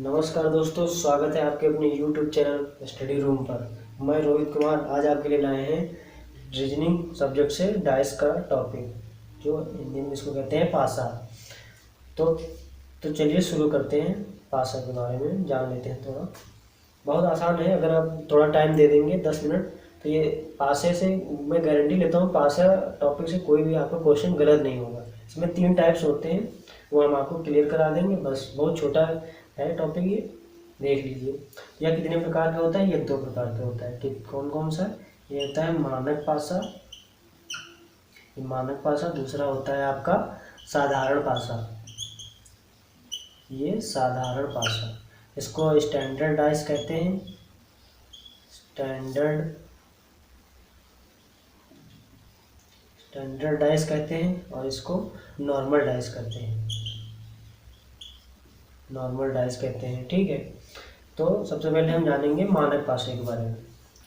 नमस्कार दोस्तों, स्वागत है आपके अपने YouTube चैनल स्टडी रूम पर। मैं रोहित कुमार आज आपके लिए लाए हैं रीजनिंग सब्जेक्ट से डाइस का टॉपिक, जो हिंदी में इसको कहते हैं पासा। तो चलिए शुरू करते हैं। पासा के बारे में जान लेते हैं थोड़ा। बहुत आसान है, अगर आप थोड़ा टाइम दे देंगे 10 मिनट तो ये पासे से मैं गारंटी लेता हूँ, पासा टॉपिक से कोई भी आपका क्वेश्चन गलत नहीं होगा। इसमें 3 टाइप्स होते हैं, वो हम आपको क्लियर करा देंगे। बस बहुत छोटा है टॉपिक, ये देख लीजिए। या कितने प्रकार का होता है? ये 2 प्रकार का होता है। कि कौन कौन सा? ये होता है मानक पासा, ये मानक पासा। दूसरा होता है आपका साधारण पासा, ये साधारण पासा। इसको स्टैंडर्ड डाइस कहते हैं, स्टैंडर्ड डाइस कहते हैं। और इसको नॉर्मल डाइस कहते हैं, नॉर्मल डाइस कहते हैं। ठीक है, तो सबसे पहले हम जानेंगे मानक पासे के बारे में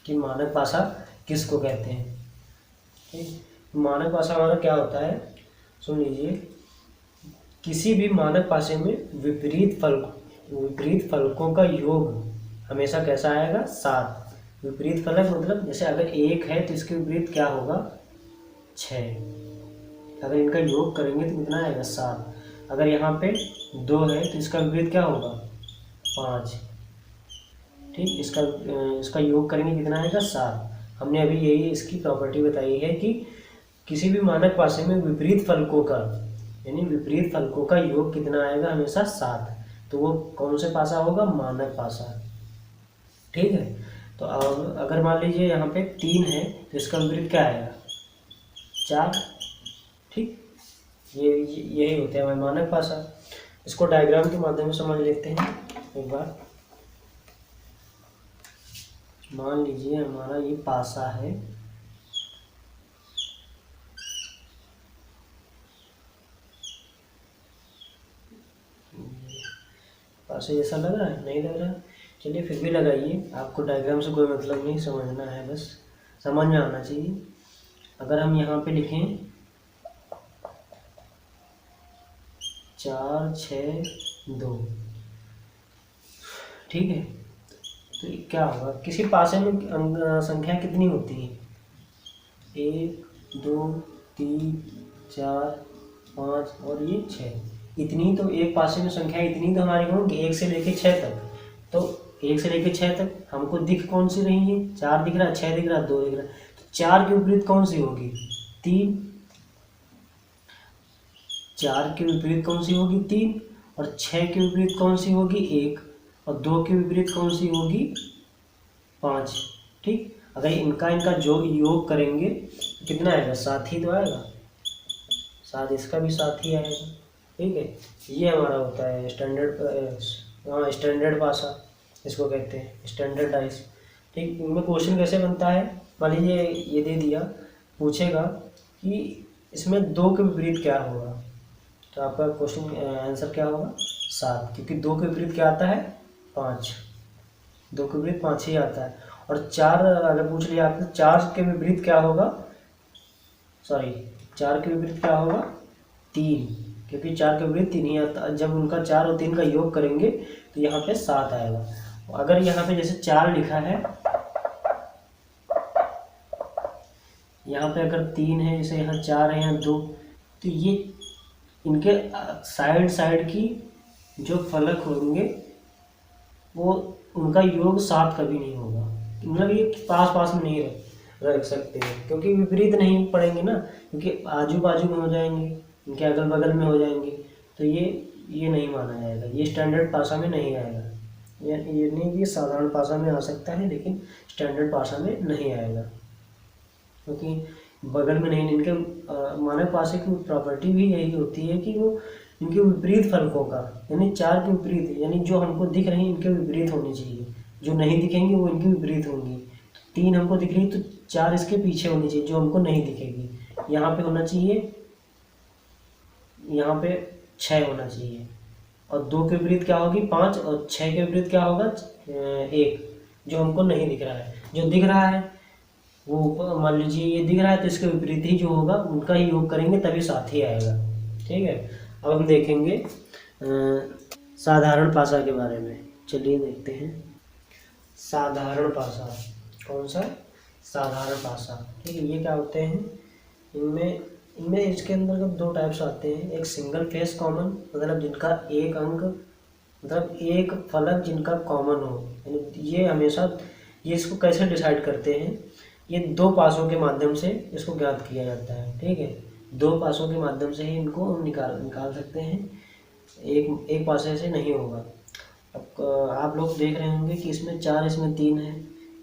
कि मानक पासा किसको कहते हैं। ठीक, मानक पासा हमारा क्या होता है, सुन लीजिए। किसी भी मानक पासे में विपरीत फलकों का योग हमेशा कैसा आएगा? 7। विपरीत फलक मतलब जैसे अगर 1 है तो इसके विपरीत क्या होगा? 6। अगर इनका योग करेंगे तो कितना आएगा? 7। अगर यहाँ पे 2 है तो इसका विपरीत क्या होगा? 5। ठीक, इसका योग करेंगे कितना आएगा? 7। हमने अभी यही इसकी प्रॉपर्टी बताई है कि किसी भी मानक पासे में विपरीत फलकों का यानी विपरीत फलकों का योग कितना आएगा? हमेशा 7। तो वो कौन से पासा होगा? मानक पासा। ठीक है, तो अब अगर मान लीजिए यहाँ पे 3 है तो इसका विपरीत क्या आएगा? 4। ठीक, यही होते हैं हमारे मानक पासा। इसको डायग्राम के माध्यम से समझ लेते हैं एक बार। मान लीजिए हमारा ये पासा है, पासे जैसा लग रहा है? नहीं लग रहा है, चलिए फिर भी लगाइए। आपको डायग्राम से कोई मतलब नहीं, समझना है, बस समझ में आना चाहिए। अगर हम यहाँ पे लिखें 4 6 2, ठीक है, तो क्या होगा? किसी पासे में संख्या कितनी होती है? 1 2 3 4 5 और ये 6। इतनी तो एक पासे में संख्या इतनी तो हमारी होंगी 1 से लेके 6 तक। तो 1 से लेके 6 तक हमको दिख कौन सी रही है? 4 दिख रहा है, 6 दिख रहा है, 2 दिख रहा है। तो 4 के विपरीत कौन सी होगी? 3। 4 के विपरीत कौन सी होगी? 3। और 6 के विपरीत कौन सी होगी? 1। और 2 के विपरीत कौन सी होगी? 5। ठीक, अगर इनका जो योग करेंगे तो कितना आएगा? 7 ही तो आएगा। 7, इसका भी 7 ही आएगा। ठीक है, ये हमारा होता है स्टैंडर्ड पासा, इसको कहते हैं स्टैंडर्ड डाइस। ठीक, इनमें क्वेश्चन कैसे बनता है? मान लीजिए ये दे दिया, पूछेगा कि इसमें 2 के विपरीत क्या होगा, तो आपका क्वेश्चन आंसर क्या होगा? 7, क्योंकि 2 के विपरीत क्या आता है? 5। 2 के विपरीत 5 ही आता है। और 4 अगर पूछ लिया आपने, 4 के विपरीत क्या होगा? 4 के विपरीत क्या होगा? 3, क्योंकि 4 के विपरीत 3 ही आता है। जब उनका 4 और 3 का योग करेंगे तो यहाँ पे 7 आएगा। अगर यहाँ पे जैसे 4 लिखा है, यहाँ पे अगर 3 है, जैसे यहाँ 4 है, यहाँ 2, तो ये इनके साइड की जो फलक होंगे वो उनका योग 7 कभी नहीं होगा। मतलब ये पास में नहीं रख सकते हैं, क्योंकि विपरीत नहीं पड़ेंगे ना, क्योंकि आजू बाजू में हो जाएंगे, इनके अगल बगल में हो जाएंगे। तो ये नहीं माना जाएगा, ये स्टैंडर्ड पासा में नहीं आएगा। ये नहीं कि साधारण पासा में आ सकता है, लेकिन स्टैंडर्ड पासा में नहीं आएगा, क्योंकि बगल में नहीं। इनके मानक पासे की प्रॉपर्टी भी यही होती है कि वो इनके विपरीत फलकों का यानी 4 के विपरीत, यानी जो हमको दिख रही है इनके विपरीत होनी चाहिए, जो नहीं दिखेंगी वो इनके विपरीत होंगी। 3 हमको दिख रही है तो 4 इसके पीछे होनी चाहिए, जो हमको नहीं दिखेगी। यहाँ पे होना चाहिए, यहाँ पे 6 होना चाहिए। और 2 के विपरीत क्या होगी? 5। और 6 के विपरीत क्या होगा? 1, जो हमको नहीं दिख रहा है। जो दिख रहा है वो मान लीजिए ये दिख रहा है, तो इसके विपरीत ही जो होगा उनका ही योग करेंगे तभी 7 ही आएगा। ठीक है, अब हम देखेंगे साधारण पासा के बारे में। चलिए देखते हैं। साधारण पासा कौन सा? साधारण पासा। ठीक है, ये क्या होते हैं? इनमें इनमें इसके अंदर दो टाइप्स आते हैं। एक सिंगल फेस कॉमन, मतलब जिनका एक अंक, मतलब एक फलक जिनका कॉमन हो, यानी ये हमेशा, ये इसको कैसे डिसाइड करते हैं? ये दो पासों के माध्यम से इसको ज्ञात किया जाता है। ठीक है, दो पासों के माध्यम से ही इनको हम निकाल सकते हैं। एक पासे से नहीं होगा। अब आप लोग देख रहे होंगे कि इसमें 4 इसमें 3 है,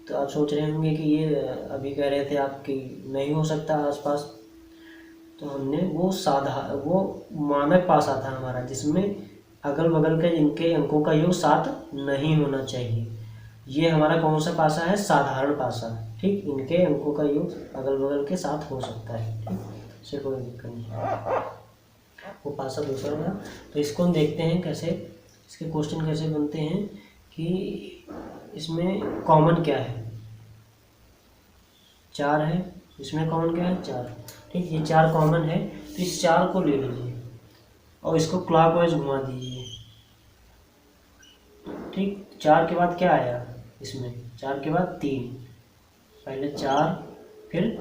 तो आप सोच रहे होंगे कि ये अभी कह रहे थे आप कि नहीं हो सकता आसपास। तो हमने वो मानक पासा था हमारा, जिसमें अगल बगल के इनके अंकों का योग 7 नहीं होना चाहिए। ये हमारा कौन सा पासा है? साधारण पासा। ठीक, इनके अंकों का योग अगल बगल के 7 हो सकता है। ठीक, इससे कोई दिक्कत नहीं। वो पासा दूसरा था। तो इसको हम देखते हैं कैसे, इसके क्वेश्चन कैसे बनते हैं कि इसमें कॉमन क्या है? 4 है, इसमें कॉमन क्या है? 4। ठीक, ये 4 कॉमन है, तो इस 4 को ले लीजिए और इसको क्लॉकवाइज घुमा दीजिए। ठीक, 4 के बाद क्या आया इसमें? 4 के बाद 3, पहले 4 फिर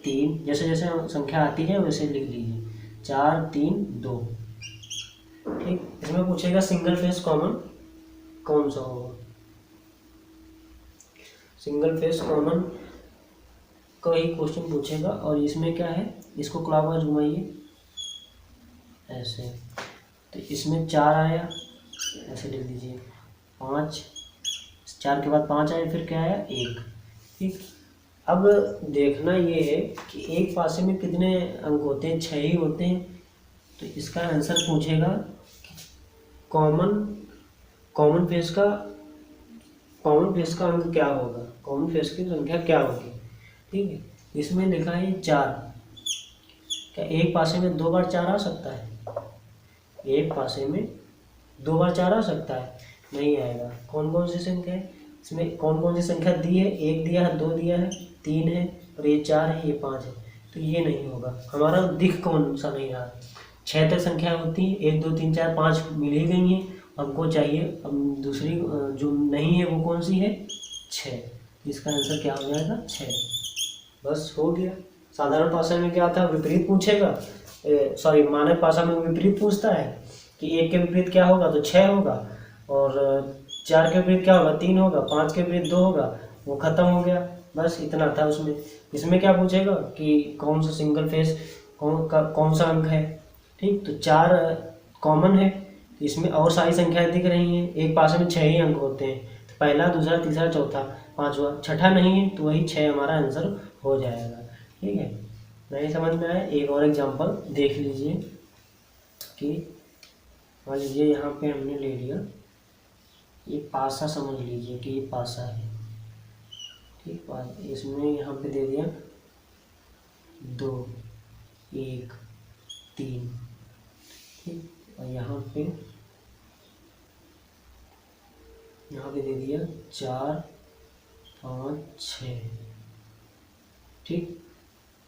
3, जैसे जैसे संख्या आती है वैसे लिख लीजिए। 4 3 2। ठीक, इसमें पूछेगा सिंगल फेस कॉमन कौन सा होगा? सिंगल फेस कॉमन का ही क्वेश्चन पूछेगा। और इसमें क्या है? इसको क्लॉकवाइज घुमाइए ऐसे, तो इसमें 4 आया, ऐसे लिख दीजिए। 5, 4 के बाद 5 आया, फिर क्या आया? 1। ठीक, अब देखना ये है कि एक पासे में कितने अंक होते हैं? 6 ही होते हैं। तो इसका आंसर पूछेगा कॉमन फेस का अंक क्या होगा, कॉमन फेस की संख्या क्या होगी। ठीक है, इसमें लिखा है 4। क्या एक पासे में 2 बार 4 आ सकता है? एक पासे में 2 बार 4 आ सकता है? नहीं आएगा। कौन कौन सी संख्या है इसमें? कौन कौन सी संख्या दी है? 1 दिया है, 2 दिया है, 3 है, और ये 4 है, ये 5 है। तो ये नहीं होगा हमारा। दिख कौन सा नहीं रहा? 6 तक संख्या होती है, 1 2 3 4 5 मिल ही गई हैं, हमको चाहिए अब दूसरी जो नहीं है वो कौन सी है? 6। इसका आंसर क्या हो जाएगा? 6। बस हो गया। साधारण पासा में क्या था? विपरीत पूछेगा, सॉरी मानक पासा में विपरीत पूछता है कि 1 के विपरीत क्या होगा, तो 6 होगा, और 4 के विपरीत क्या होगा? 3 होगा, 5 के विपरीत 2 होगा, वो खत्म हो गया। बस इतना था उसमें। इसमें क्या पूछेगा कि कौन सा सिंगल फेस कौन सा अंक है। ठीक, तो 4 कॉमन है, तो इसमें और सारी संख्याएं दिख रही हैं। एक पासे में 6 ही अंक होते हैं, तो पहला, दूसरा, तीसरा, चौथा, पांचवा, छठा नहीं है, तो वही 6 हमारा आंसर हो जाएगा। ठीक है, नहीं समझ में आया? एक और एग्जांपल देख लीजिए कि मान लीजिए यहाँ पे हमने ले लिया ये पासा, समझ लीजिए कि ये पासा है। ठीक, इसमें यहाँ पे दे दिया 2 1 3। ठीक, और यहाँ पे दे दिया 4 5 6। ठीक,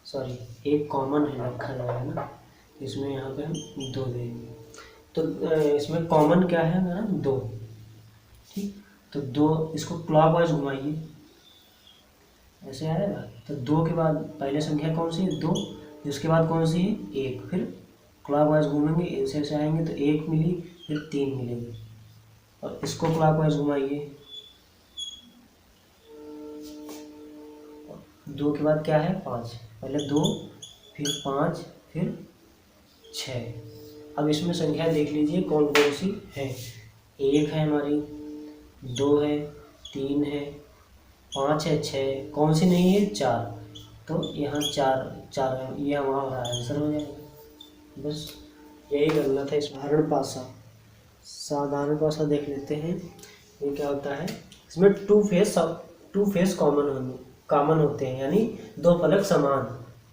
सॉरी एक कॉमन है रखा जाएगा ना, इसमें यहाँ पे हम 2 देंगे। तो इसमें कॉमन क्या है हमारा? 2। ठीक, तो 2, इसको क्लॉकवाइज घुमाइए, ऐसे आएगा। तो 2 के बाद पहले संख्या कौन सी है? 2। इसके बाद कौन सी है? 1। फिर क्लॉकवाइज घूमेंगे, ऐसे आएंगे तो 1 मिली, फिर 3 मिलेगी, और इसको क्लॉकवाइज घुमाइए। 2 के बाद क्या है? 5। पहले 2, फिर 5, फिर 6। अब इसमें संख्या देख लीजिए कौन कौन सी है। 1 है हमारी, 2 है, 3 है, 5 है, 6 कौन सी नहीं है? 4। तो यहाँ 4 है, ये हमारा आंसर हो जाएगा। बस यही करना था। साधारण पासा देख लेते हैं। ये क्या होता है? इसमें टू फेस कॉमन होते हैं, यानी 2 फलक समान।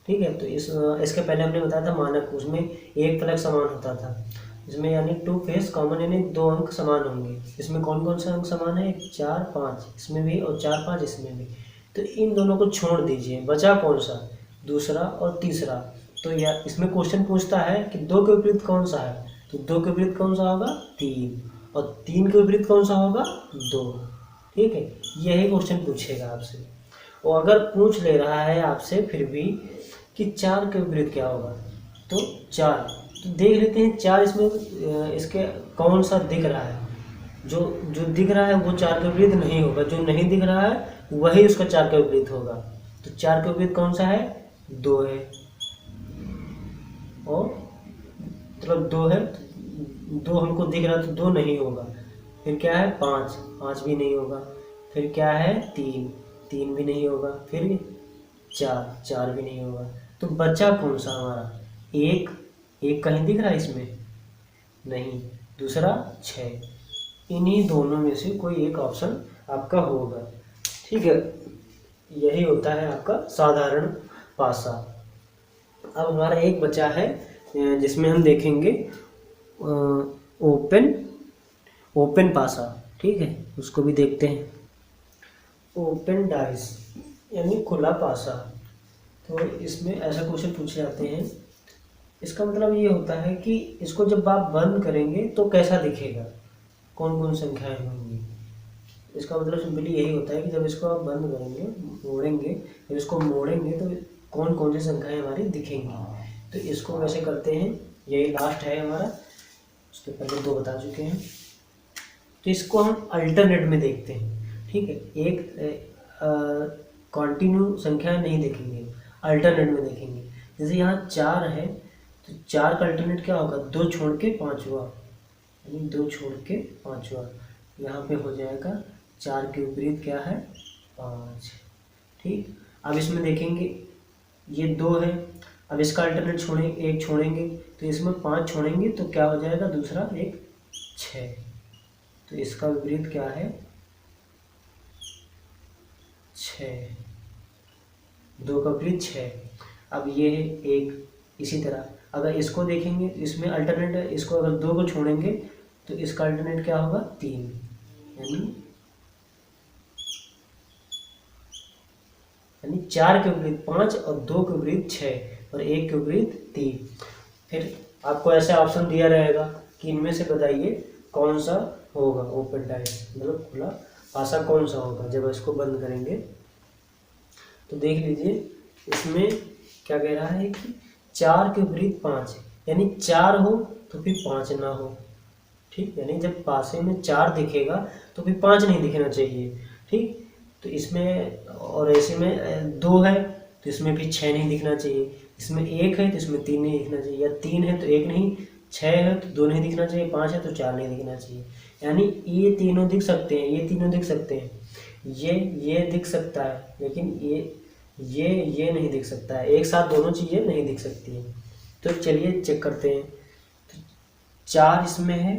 ठीक है, तो इसके पहले हमने बताया था मानक, उसमें एक फलक समान होता था। इसमें यानी 2 फेस कॉमन, यानी 2 अंक समान होंगे। इसमें कौन कौन से अंक समान है? 4 5 इसमें भी, और 4 5 इसमें भी। तो इन दोनों को छोड़ दीजिए, बचा कौन सा? दूसरा और तीसरा। तो या इसमें क्वेश्चन पूछता है कि 2 के विपरीत कौन सा है, तो 2 के विपरीत कौन सा होगा? 3। और 3 के विपरीत कौन सा होगा, 2। ठीक है, यही क्वेश्चन पूछेगा आपसे। और अगर पूछ ले रहा है आपसे फिर भी कि 4 के विपरीत क्या होगा, तो 4, तो देख लेते हैं 4 इसमें इसके कौन सा दिख रहा है। जो जो दिख रहा है वो 4 के विपरीत नहीं होगा, जो नहीं दिख रहा है वही उसका 4 के विपरीत होगा। तो 4 के विपरीत कौन सा है, 2 है। और मतलब 2 है, 2 हमको दिख रहा है तो 2 नहीं होगा। फिर क्या है, 5, 5 भी नहीं होगा। फिर क्या है, 3, 3 भी नहीं होगा। फिर 4, 4 भी नहीं होगा। तो बचा कौन सा हमारा, 1, 1 कहीं दिख रहा है इसमें, नहीं। दूसरा 6, इन्हीं दोनों में से कोई एक ऑप्शन आपका होगा। ठीक है, यही होता है आपका साधारण पासा। अब हमारा एक बचा है जिसमें हम देखेंगे ओपन ओपन पासा। ठीक है, उसको भी देखते हैं। ओपन डाइस यानी खुला पासा। तो इसमें ऐसा क्वेश्चन पूछे जाते हैं, इसका मतलब ये होता है कि इसको जब आप बंद करेंगे तो कैसा दिखेगा, कौन कौन संख्याएं होंगी। इसका मतलब सिंपली यही होता है कि जब इसको आप बंद करेंगे, मोड़ेंगे, जब इसको मोड़ेंगे तो कौन कौन सी संख्याएं हमारी दिखेंगी। तो इसको वैसे करते हैं, यही लास्ट है हमारा, उसके पहले 2 बता चुके हैं। तो इसको हम अल्टरनेट में देखते हैं। ठीक है, एक कॉन्टिन्यू संख्या नहीं देखेंगे, अल्टरनेट में देखेंगे। जैसे यहाँ 4 है तो 4 का अल्टरनेट क्या होगा, 2 छोड़ के 5वां, यानी 2 छोड़ के 5वां। यहाँ पे हो जाएगा 4 के विपरीत क्या है, 5। ठीक, अब इसमें देखेंगे ये 2 है, अब इसका अल्टरनेट छोड़ेंगे, 1 छोड़ेंगे तो इसमें 5 छोड़ेंगे तो क्या हो जाएगा, दूसरा एक 6। तो इसका विपरीत क्या है, 6, 2 का विपरीत 6। अब ये है 1। इसी तरह अगर इसको देखेंगे, इसमें अल्टरनेट है, इसको अगर 2 को छोड़ेंगे तो इसका अल्टरनेट क्या होगा, 3, यानी 4 के विपरीत 5 और 2 के विपरीत 6 और 1 के विपरीत 3। फिर आपको ऐसा ऑप्शन दिया रहेगा कि इनमें से बताइए कौन सा होगा ओपन डाइस, मतलब खुला पासा कौन सा होगा जब इसको बंद करेंगे। तो देख लीजिए इसमें क्या कह रहा है कि 4 के विपरीत 5, यानी 4 हो तो फिर 5 ना हो। ठीक, यानी जब पासे में 4 दिखेगा तो फिर 5 नहीं दिखना चाहिए। ठीक, तो इसमें और ऐसे में 2 है तो इसमें भी 6 नहीं दिखना चाहिए। इसमें 1 है तो इसमें 3 नहीं दिखना चाहिए, या 3 है तो 1 नहीं, 6 है तो 2 नहीं दिखना चाहिए, 5 है तो 4 नहीं दिखना चाहिए। यानी ये तीनों दिख सकते हैं, ये तीनों दिख सकते हैं, ये दिख सकता है, लेकिन ये नहीं दिख सकता है। एक साथ दोनों चीज़ें नहीं दिख सकती हैं। तो चलिए चेक करते हैं। तो 4 इसमें है,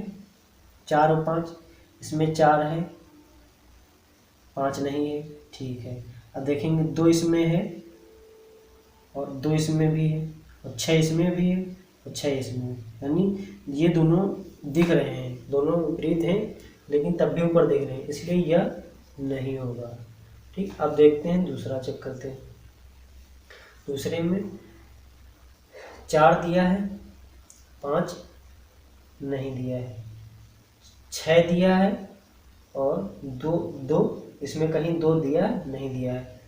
4 और 5, इसमें 4 है, 5 नहीं है। ठीक है, अब देखेंगे 2 इसमें है और 2 इसमें भी है और 6 इसमें भी है और 6 इसमें है, यानी ये दोनों दिख रहे हैं, दोनों विपरीत हैं लेकिन तब भी ऊपर देख रहे हैं, इसलिए यह नहीं होगा। ठीक, अब देखते हैं दूसरा, चेक करते हैं। दूसरे में 4 दिया है, 5 नहीं दिया है, 6 दिया है और 2 इसमें कहीं 2 दिया नहीं दिया है।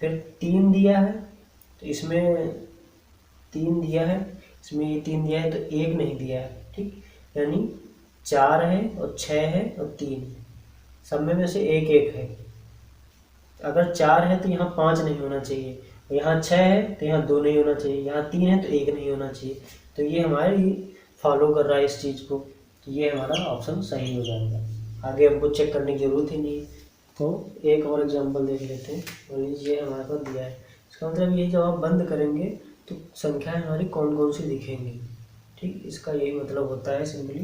फिर 3 दिया है तो इसमें 3 दिया है, इसमें ये 3 दिया है तो 1 नहीं दिया है। ठीक, यानी 4 है और 6 है और 3, सब में से 1 1 है। अगर 4 है तो यहाँ 5 नहीं होना चाहिए, यहाँ 6 है तो यहाँ 2 नहीं होना चाहिए, यहाँ 3 है तो 1 नहीं होना चाहिए। तो ये हमारे फॉलो कर रहा है इस चीज़ को, तो ये हमारा ऑप्शन सही हो जाएगा। आगे हमको चेक करने की ज़रूरत ही नहीं। तो एक और एग्जांपल देख लेते हैं, और ये हमारे पास दिया है। इसका मतलब ये जब आप बंद करेंगे तो संख्याएं हमारी कौन कौन सी दिखेंगी। ठीक, इसका यही मतलब होता है सिंपली।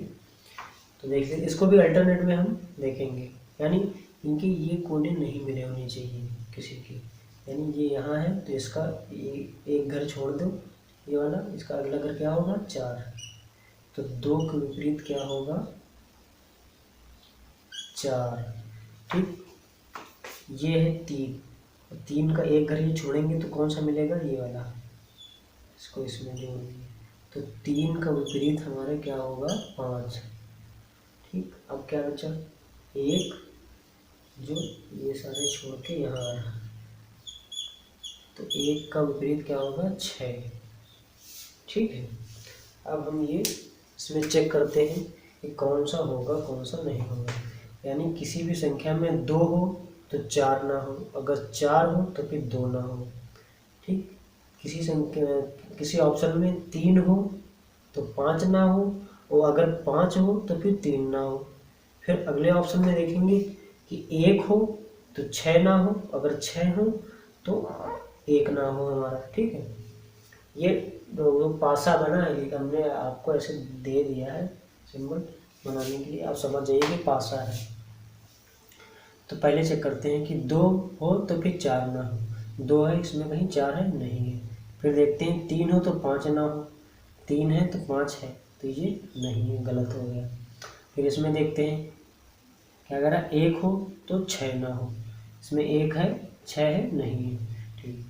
तो देखिए इसको भी अल्टरनेट में हम देखेंगे, यानी इनके ये कोने नहीं मिले होने चाहिए किसी के, यानी ये यहाँ है तो इसका एक घर छोड़ दो ये वाला, इसका अगला घर क्या होगा, 4। तो 2 के विपरीत क्या होगा, 4। ठीक, ये है 3, 3 का एक घर ये छोड़ेंगे तो कौन सा मिलेगा, ये वाला, इसको इसमें जोड़ेंगे तो 3 का विपरीत हमारा क्या होगा, 5। ठीक, अब क्या बचा, 1 जो ये सारे छोड़ के यहाँ आया, तो 1 का विपरीत क्या होगा, 6। ठीक है, अब हम ये इसमें चेक करते हैं कि कौन सा होगा कौन सा नहीं होगा। यानी किसी भी संख्या में 2 हो तो 4 ना हो, अगर 4 हो तो फिर 2 ना हो। ठीक, किसी ऑप्शन में 3 हो तो 5 ना हो, और अगर 5 हो तो फिर 3 ना हो। फिर अगले ऑप्शन में देखेंगे कि 1 हो तो 6 ना हो, अगर 6 हो तो 1 ना हो हमारा। ठीक है, ये जो पासा बना है, ये हमने आपको ऐसे दे दिया है सिंबल बनाने के लिए, आप समझ जाइए कि पासा है। तो पहले चेक करते हैं कि 2 हो तो फिर 4 ना हो, 2 है इसमें कहीं, 4 है नहीं है। फिर देखते हैं 3 हो तो 5 ना हो, 3 है तो 5 है, तो ये नहीं है, गलत हो गया। फिर इसमें देखते हैं क्या कह रहा है, 1 हो तो 6 ना हो, इसमें 1 है 6 है नहीं है। ठीक,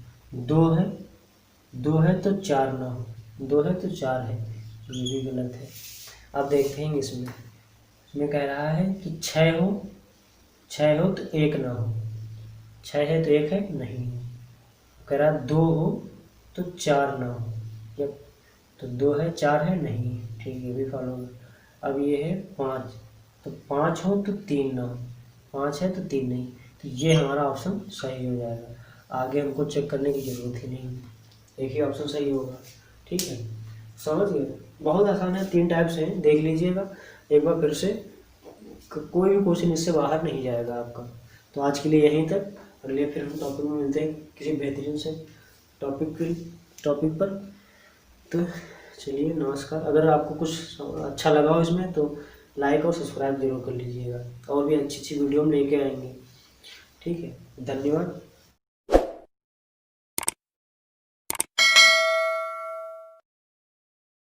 2 है तो 4 ना हो, 2 है तो 4 है, ये भी गलत है। अब देखते हैं इसमें कह रहा है कि 6 हो तो 1 ना हो, 6 है तो 1 है नहीं है। कह रहा है 2 हो तो 4 ना हो, जब तो 2 है 4 है नहीं है। ठीक है, भी फॉलो होगा। अब ये है 5, तो 5 हो तो 3 ना हो, 5 है तो 3 नहीं, तो ये हमारा ऑप्शन सही हो जाएगा। आगे हमको चेक करने की ज़रूरत ही नहीं, एक ही ऑप्शन सही होगा। ठीक है, समझ गए, बहुत आसान है, 3 टाइप से हैं, देख लीजिएगा एक बार फिर से, कोई भी क्वेश्चन इससे बाहर नहीं जाएगा आपका। तो आज के लिए यहीं तक, अगले फिर हम टॉपिक में मिलते हैं किसी बेहतरीन से टॉपिक पर। तो चलिए, नमस्कार। अगर आपको कुछ अच्छा लगा हो इसमें तो लाइक और सब्सक्राइब जरूर कर लीजिएगा, और भी अच्छी अच्छी वीडियो हम लेके आएंगे। ठीक है, धन्यवाद।